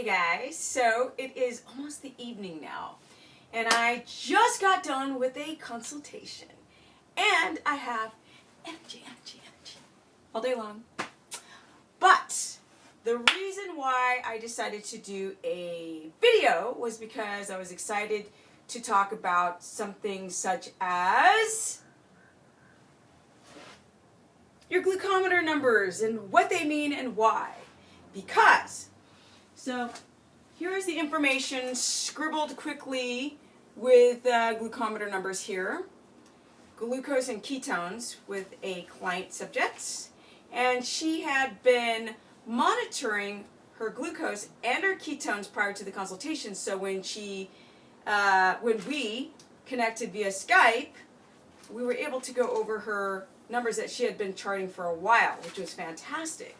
Hey guys, so it is almost the evening now, and I just got done with a consultation, and I have energy all day long. But the reason why I decided to do a video was because I was excited to talk about something such as your glucometer numbers and what they mean and why. So here is the information scribbled quickly with glucometer numbers here. Glucose and ketones with a client subject. And she had been monitoring her glucose and her ketones prior to the consultation. So when we connected via Skype, we were able to go over her numbers that she had been charting for a while, which was fantastic.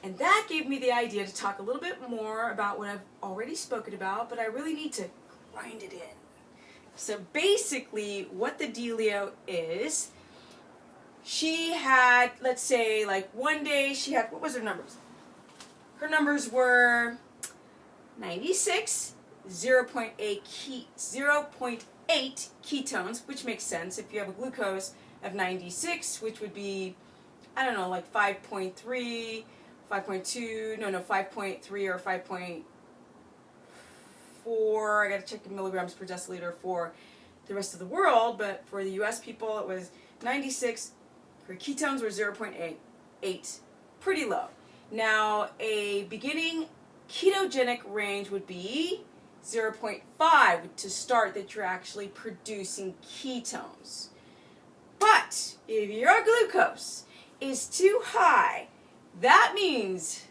And that gave me the idea to talk a little bit more about what I've already spoken about, but I really need to grind it in. So basically, what the dealio is, she had, let's say, like one day she had, what was her numbers? Her numbers were 96, 0.8 ketones, which makes sense if you have a glucose of 96, which would be, I don't know, like 5.3, 5.2, no, 5.3 or 5.4. I got to check in milligrams per deciliter for the rest of the world, but for the US people it was 96. Her ketones were 0.8, pretty low. Now, a beginning ketogenic range would be 0.5 to start that you're actually producing ketones. But if your glucose is too high, that means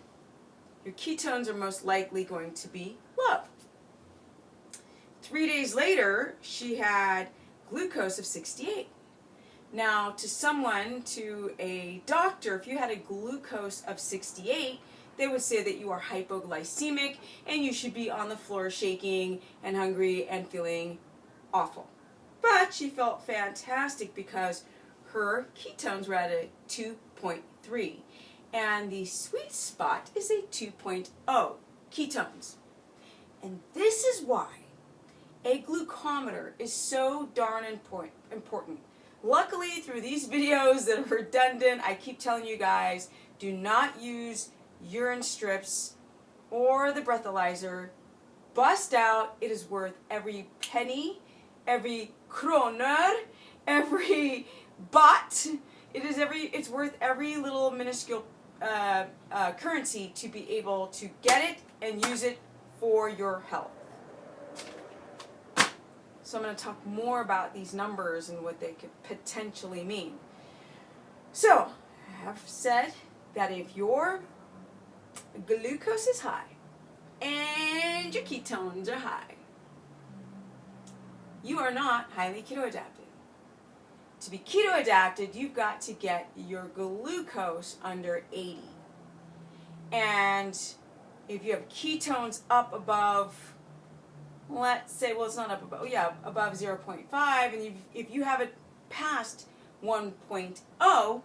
your ketones are most likely going to be low. 3 days later, she had glucose of 68. Now, to a doctor, if you had a glucose of 68, they would say that you are hypoglycemic and you should be on the floor shaking and hungry and feeling awful. But she felt fantastic because her ketones were at a 2.3. And the sweet spot is a 2.0 ketones. And this is why a glucometer is so darn important. Luckily, through these videos that are redundant, I keep telling you guys, do not use urine strips or the breathalyzer. Bust out. It is worth every penny, every kroner, every baht. It's worth every little minuscule currency to be able to get it and use it for your health. So I'm going to talk more about these numbers and what they could potentially mean. So I have said that if your glucose is high and your ketones are high, you are not highly keto adapted. To be keto adapted, you've got to get your glucose under 80. And if you have ketones up above, let's say, well, it's not up above, above 0.5, and if you have it past 1.0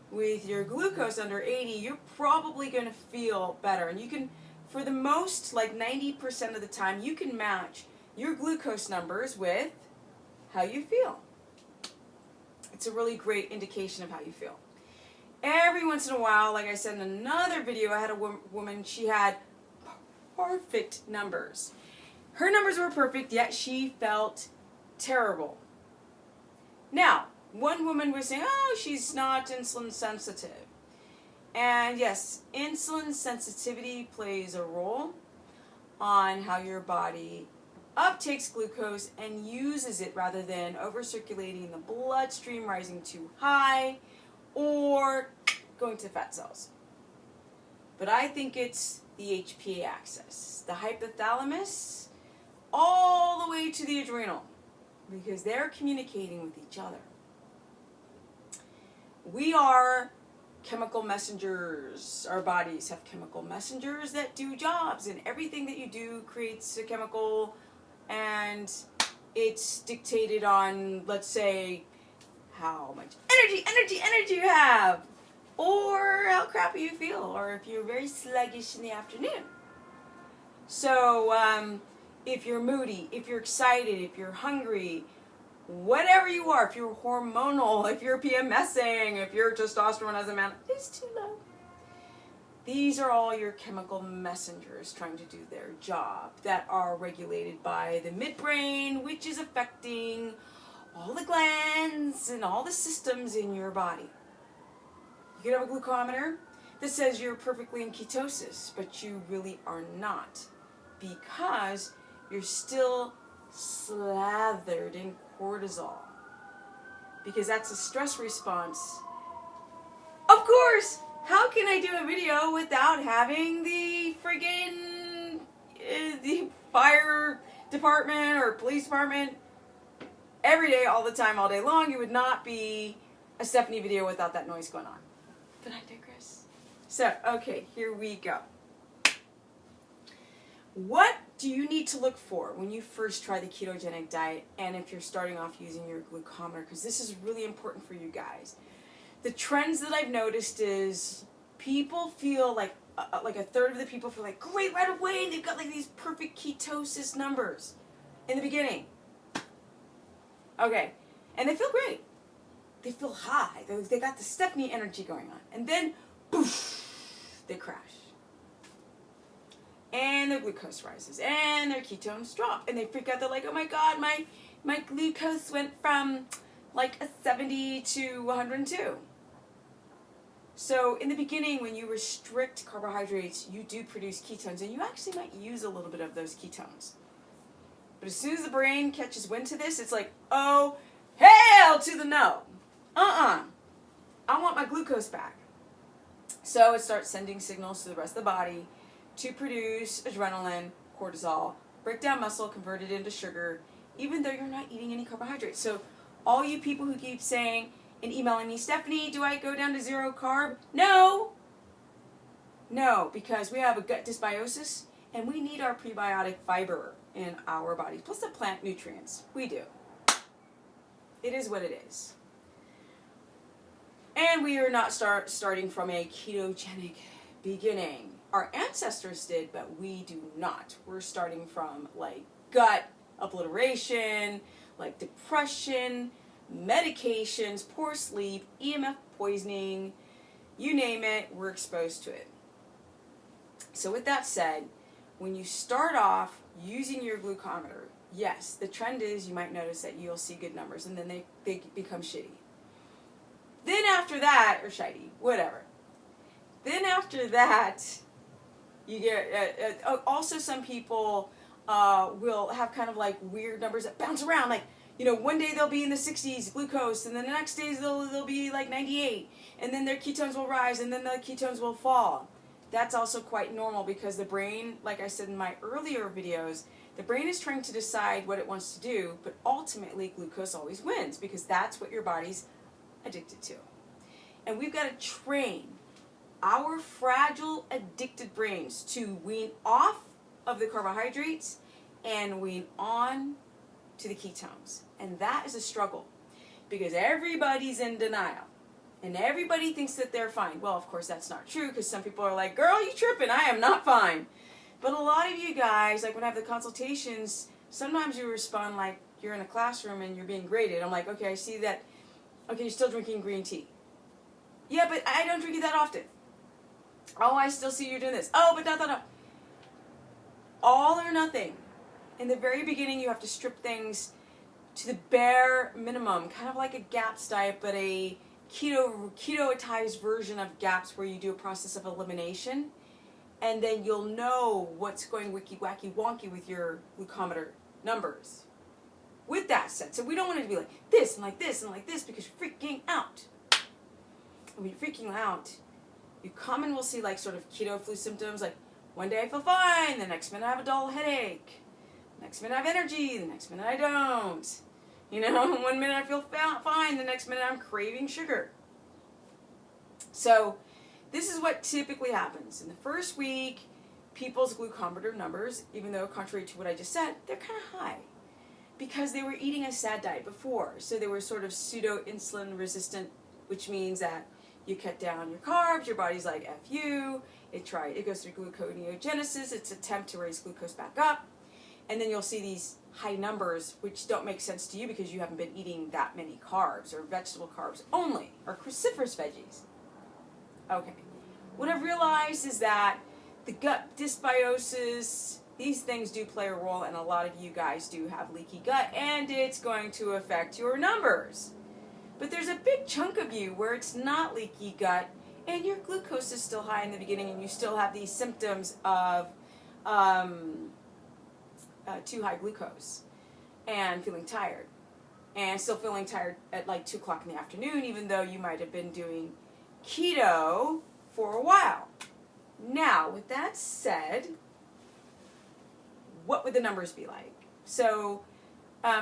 with your glucose under 80, you're probably going to feel better. And you can, for the most, like 90% of the time, you can match your glucose numbers with how you feel. It's a really great indication of how you feel. Every once in a while, like I said in another video, I had a woman, she had perfect numbers. Her numbers were perfect, yet she felt terrible. Now, one woman was saying, oh, she's not insulin sensitive. And yes, insulin sensitivity plays a role on how your body uptakes glucose and uses it rather than over-circulating in the bloodstream, rising too high, or going to fat cells. But I think it's the HPA axis, the hypothalamus, all the way to the adrenal, because they're communicating with each other. We are chemical messengers. Our bodies have chemical messengers that do jobs, and everything that you do creates a chemical, and it's dictated on, let's say, how much energy you have, or how crappy you feel, or if you're very sluggish in the afternoon. So if you're moody, if you're excited, if you're hungry, whatever you are, if you're hormonal, if you're PMSing, if your testosterone as a man is too low, these are all your chemical messengers trying to do their job that are regulated by the midbrain, which is affecting all the glands and all the systems in your body. You could have a glucometer that says you're perfectly in ketosis, but you really are not, because you're still slathered in cortisol, because that's a stress response. Of course, how can I do a video without having the friggin' the fire department or police department every day, all the time, all day long? It would not be a Stephanie video without that noise going on. But I digress. So, okay, here we go. What do you need to look for when you first try the ketogenic diet, and if you're starting off using your glucometer? Because this is really important for you guys. The trends that I've noticed is people feel like a third of the people feel like great right away, and they've got like these perfect ketosis numbers in the beginning. Okay, and they feel great. They feel high. They got the Stephanie energy going on. And then, poof, they crash. And their glucose rises. And their ketones drop. And they freak out. They're like, oh my God, my glucose went from like a 70 to 102. So in the beginning, when you restrict carbohydrates, you do produce ketones. And you actually might use a little bit of those ketones. But as soon as the brain catches wind to this, it's like, oh, hell to the no. I want my glucose back. So it starts sending signals to the rest of the body to produce adrenaline, cortisol, break down muscle, convert it into sugar, even though you're not eating any carbohydrates. So all you people who keep saying and emailing me, Stephanie, do I go down to 0 carb? No. No, because we have a gut dysbiosis and we need our prebiotic fiber in our bodies, plus the plant nutrients. We do. It is what it is. And we are not starting from a ketogenic beginning. Our ancestors did, but we do not. We're starting from like gut obliteration, like depression, medications, poor sleep, EMF poisoning, you name it, we're exposed to it. So with that said, when you start off using your glucometer, yes, the trend is you might notice that you'll see good numbers, and then they become shitty. Then after that, or shitey, whatever. Then after that, you get, also some people will have kind of like weird numbers that bounce around. Like, you know, one day they'll be in the 60s glucose, and then the next day they'll be like 98, and then their ketones will rise, and then the ketones will fall. That's also quite normal because the brain, like I said in my earlier videos, the brain is trying to decide what it wants to do, but ultimately glucose always wins because that's what your body's addicted to. And we've got to train our fragile, addicted brains to wean off of the carbohydrates and wean on to the ketones. And that is a struggle because everybody's in denial. And everybody thinks that they're fine. Well, of course, that's not true because some people are like, girl, you tripping. I am not fine. But a lot of you guys, like when I have the consultations, sometimes you respond like you're in a classroom and you're being graded. I'm like, okay, I see that. Okay, you're still drinking green tea. Yeah, but I don't drink it that often. Oh, I still see you doing this. Oh, but no. All or nothing. In the very beginning, you have to strip things to the bare minimum, kind of like a GAPS diet, but a ketoized version of GAPS where you do a process of elimination, and then you'll know what's going wicky wacky wonky with your glucometer numbers. With that said, so we don't want it to be like this and like this and like this because you're freaking out. When you're freaking out, you will see like sort of keto flu symptoms, like one day I feel fine, the next minute I have a dull headache, the next minute I have energy, the next minute I don't. You know, one minute I feel fine, the next minute I'm craving sugar. So this is what typically happens. In the first week, people's glucometer numbers, even though contrary to what I just said, they're kind of high because they were eating a SAD diet before. So they were sort of pseudo-insulin resistant, which means that you cut down your carbs, your body's like, F you, It goes through gluconeogenesis, its attempt to raise glucose back up, and then you'll see these high numbers, which don't make sense to you because you haven't been eating that many carbs, or vegetable carbs only, or cruciferous veggies. Okay. What I've realized is that the gut dysbiosis, these things do play a role, and a lot of you guys do have leaky gut, and it's going to affect your numbers. But there's a big chunk of you where it's not leaky gut, and your glucose is still high in the beginning, and you still have these symptoms of too high glucose, and feeling tired, and still feeling tired at like 2 o'clock in the afternoon, even though you might have been doing keto for a while. Now, with that said, what would the numbers be like? So,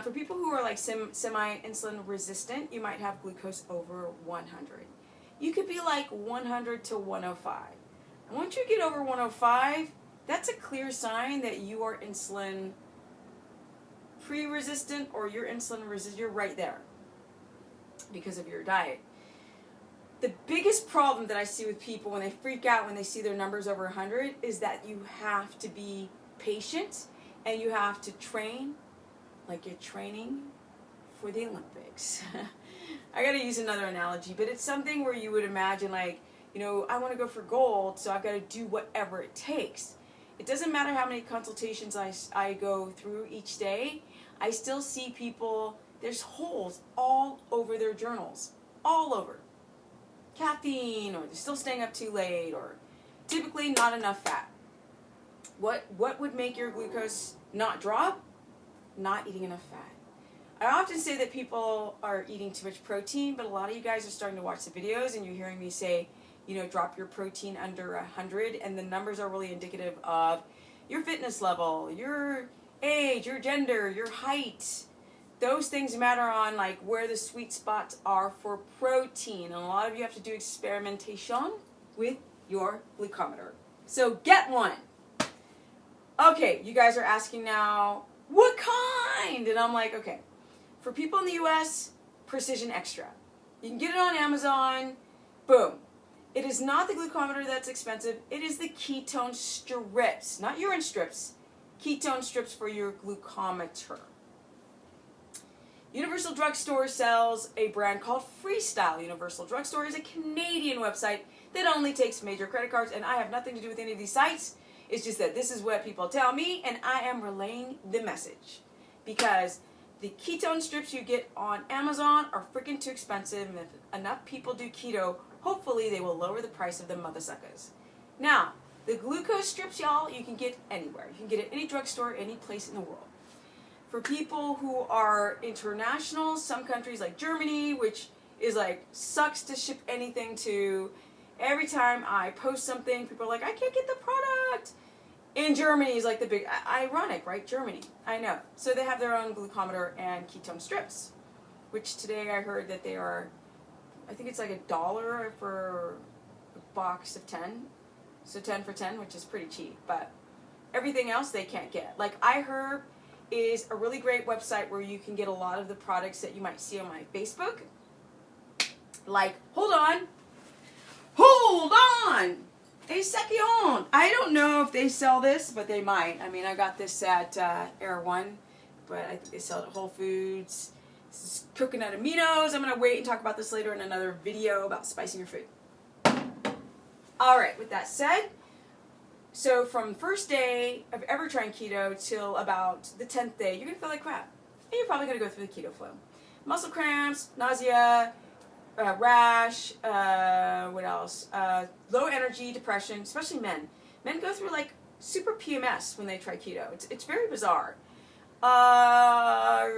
for people who are like semi-insulin resistant, you might have glucose over 100. You could be like 100 to 105. And once you get over 105, that's a clear sign that you are insulin pre-resistant, or you're insulin resistant. You're right there because of your diet. The biggest problem that I see with people when they freak out when they see their numbers over 100 is that you have to be patient and you have to train like you're training for the Olympics. I gotta use another analogy, but it's something where you would imagine like, you know, I want to go for gold, so I've got to do whatever it takes. It doesn't matter how many consultations I go through each day, I still see people, there's holes all over their journals, all over. Caffeine, or they're still staying up too late, or typically not enough fat. What would make your glucose not drop? Not eating enough fat. I often say that people are eating too much protein, but a lot of you guys are starting to watch the videos and you're hearing me say, you know, drop your protein under 100, and the numbers are really indicative of your fitness level, your age, your gender, your height. Those things matter on like where the sweet spots are for protein, and a lot of you have to do experimentation with your glucometer. So get one. Okay, you guys are asking now, what kind? And I'm like, okay, for people in the US, Precision Extra. You can get it on Amazon, boom. It is not the glucometer that's expensive, it is the ketone strips, not urine strips, ketone strips for your glucometer. Universal Drugstore sells a brand called Freestyle. Universal Drugstore is a Canadian website that only takes major credit cards, and I have nothing to do with any of these sites. It's just that this is what people tell me, and I am relaying the message. Because the ketone strips you get on Amazon are freaking too expensive, and if enough people do keto, hopefully they will lower the price of the mother suckers. Now, the glucose strips, y'all, you can get anywhere. You can get it at any drugstore, any place in the world. For people who are international, some countries like Germany, which is like, sucks to ship anything to. Every time I post something, people are like, I can't get the product. In Germany is like the big, ironic, right? Germany, I know. So they have their own glucometer and ketone strips, which today I heard that they are, I think it's like $1 for a box of 10. So 10 for 10, which is pretty cheap, but everything else they can't get. Like iHerb is a really great website where you can get a lot of the products that you might see on my Facebook. Like, hold on, a second. I don't know if they sell this, but they might. I mean, I got this at Air One, but I think they sell it at Whole Foods. This is coconut aminos. I'm going to wait and talk about this later in another video about spicing your food. All right, with that said, so from first day of ever trying keto till about the 10th day, you're going to feel like crap. And you're probably going to go through the keto flow. Muscle cramps, nausea, rash, what else? Low energy, depression, especially men. Men go through like super PMS when they try keto. It's very bizarre. Oh,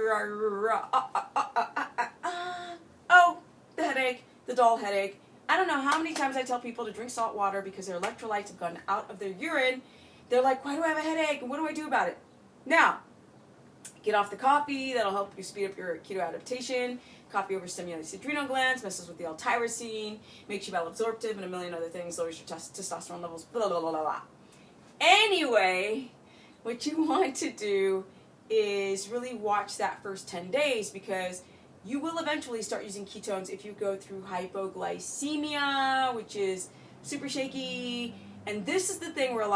the headache, the dull headache. I don't know how many times I tell people to drink salt water because their electrolytes have gone out of their urine. They're like, why do I have a headache? And what do I do about it? Now, get off the coffee. That'll help you speed up your keto adaptation. Coffee overstimulates the adrenal glands, messes with the L-tyrosine, makes you malabsorptive, and a million other things, lowers your testosterone levels, blah, blah, blah, blah, blah. Anyway, what you want to do is really watch that first 10 days because you will eventually start using ketones if you go through hypoglycemia, which is super shaky, And this is the thing where a lot